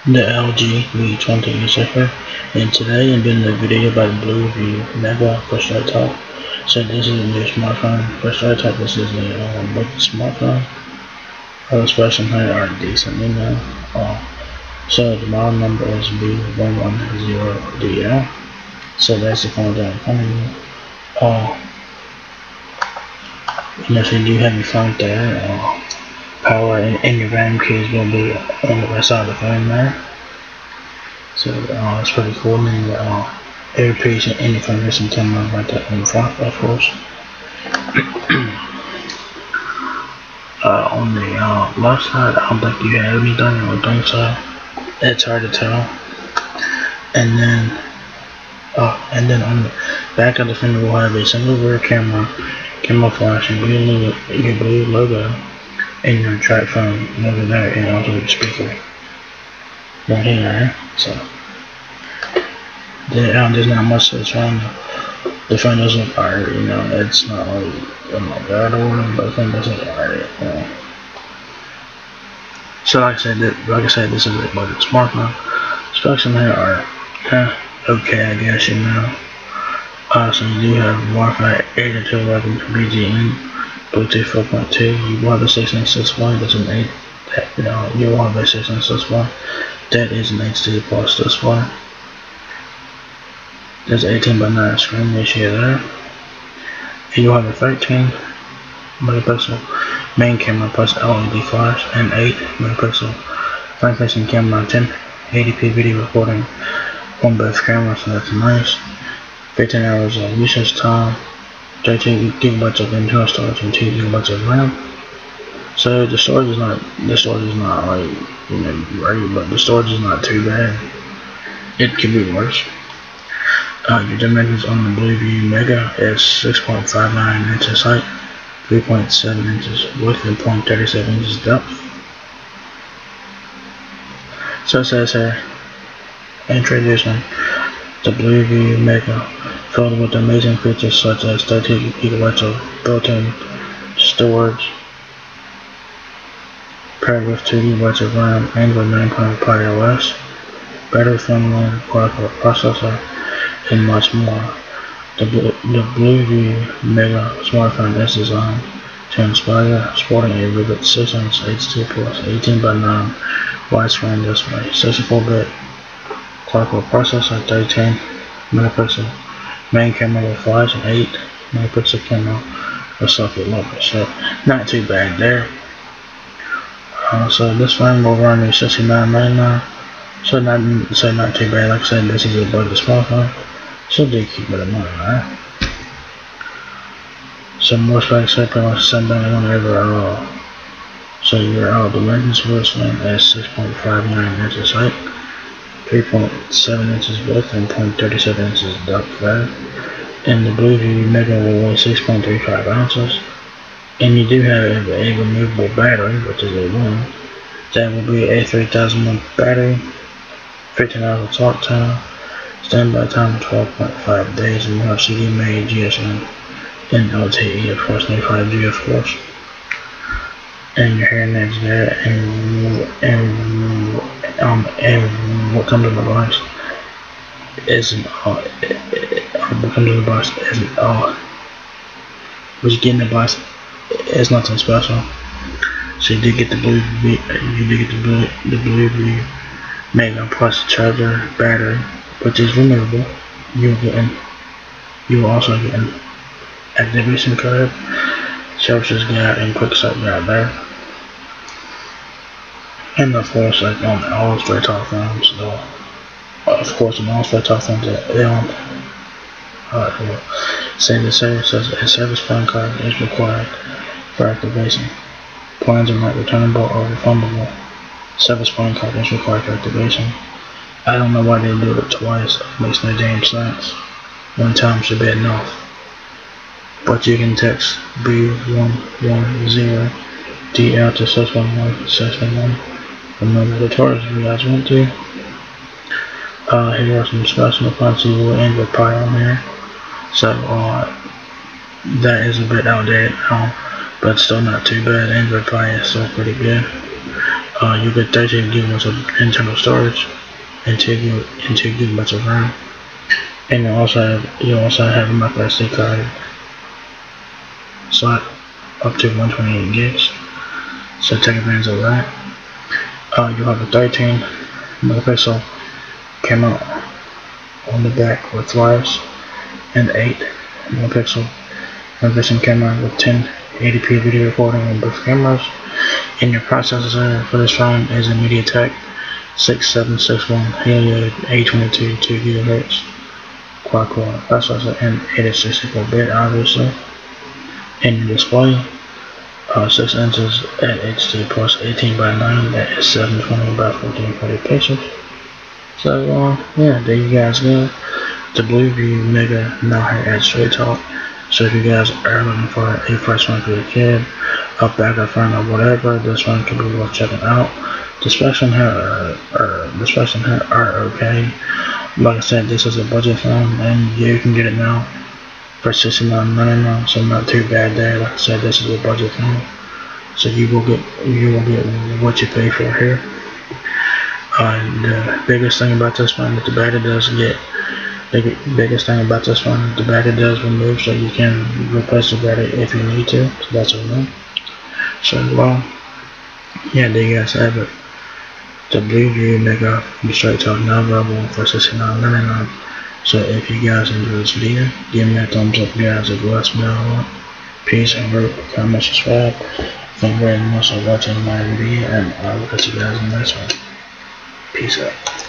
The LG V20 is here, and today I'm doing a video about the BLU VIEW Mega first laptop. So this is a new smartphone. First laptop, this is a budget smartphone. Specs on here are decent, so the model number is B110DL. So that's the phone that I'm front of you. If you do have your phone there, power and your RAM keys will be on the right side of the phone there. So it's pretty cool, and every page and any information camera right there in front, of course. On the left side, I don't think you have anything, I don't think so. It's hard to tell. And then on the back of the phone we'll have a single rear camera flash, and your BLU logo, and your track phone over there, and also the speaker right here. So there's not much that's wrong. The phone doesn't fire, it's not like, oh my god, but the phone doesn't fire, So like I said, this is a budget smartphone. Specs in here are okay, I guess, So you do have Wi-Fi 8 until 11 BGN, Bluetooth 4.2. You will have a 6.6.1. That's an 8. You will have a 6.6.1. That is an HD plus display. There's an 18:9 screen ratio there. And you'll have a 13 megapixel main camera plus LED flash, and 8 megapixel front-facing camera, 1080p video recording on both cameras, so that's nice. 15 hours of usage time, 32 gigabytes of internal storage, and 2 gigabytes of RAM. So the storage is not like great, but the storage is not too bad. It could be worse. Your dimensions on the BLU VIEW Mega is 6.59 inches height, 3.7 inches width, and 0.37 inches depth. So it says here, introducing the BLU VIEW Mega, filled with amazing features such as 30 gigabytes of built-in storage, paired with 2 gigabytes of RAM, Android 9.5 iOS, battery-friendly quad-core processor, and much more. The BLU VIEW Mega smartphone is designed to inspire, sporting a vivid 6-inch HD plus 18:9 widescreen display, 64-bit quad-core processor, 13 megapixel main camera with flash, and 8 megapixel camera with selfie logo. So not too bad there. So this phone will run you $69.99. So not too bad. Like I said, this is a budget smartphone, so do keep it in mind, alright? So more specs are pretty much the same thing whenever so your dimensions for this one is 6.59 inches height, 3.7 inches width, and 0.37 inches depth there. And the BLU VIEW Mega will weigh 6.35 ounces. And you do have a removable battery, which is a 1. That will be a 3000 mAh battery, 15 hours of talk time, standby time of 12.5 days, and you have CDMA, GSM, and LTE, of course, no 5G, of course. And your hearing aids there, and what comes in the box isn't what you get in the box is nothing special. So you do get the BLU VIEW Mega plus charger, battery, which is removable. You will also get an activation code, services guide, and quick start guide there. And of course, like on all straight top phones, of course, on all straight top phones, say the service says a service phone card is required for activation. Plans are not returnable or refundable. Service phone card is required for activation. I don't know why they do it twice. It makes no damn sense. One time should be enough. But you can text B110DL to 611 from the tutorials if you guys want to. Here are some specs. You'll find some Android Pie on here. So that is a bit outdated now, but still not too bad. Android Pie is still pretty good. You get 13 gigabytes of internal storage and 2 gigabytes of RAM. And you also have a micro SD card slot up to 128 gigs. So take advantage of that. You have a 13 megapixel camera on the back with wires and 8 megapixel front-facing camera with 1080p video recording on both cameras. And your processor for this phone is a MediaTek 6761 Helio A22 2GHz quad-core processor, and it is 64-bit obviously. And your display, 6 inches at HD plus 18:9, that is 720 by 1440 pixels. So yeah, there you guys go. The BLU VIEW Mega now here at Straight Talk. So if you guys are looking for a first one for your kid, a backup phone or whatever, this one can be worth checking out. The specs on here are okay. Like I said, this is a budget phone, and you can get it now for $69.99, so not too bad there. Like I said, this is a budget phone, so you will get what you pay for here. The biggest thing about this one is the battery does remove, so you can replace the battery if you need to. So that's okay. So yeah, there you guys have it. The BLU VIEW Mega from Straight Talk, now available for $69.99. So if you guys enjoyed this video, give me a thumbs up, guys. If you like me, peace and rate, comment, subscribe. Thank you very much for watching my video, and I'll catch you guys in the next one. Peace out.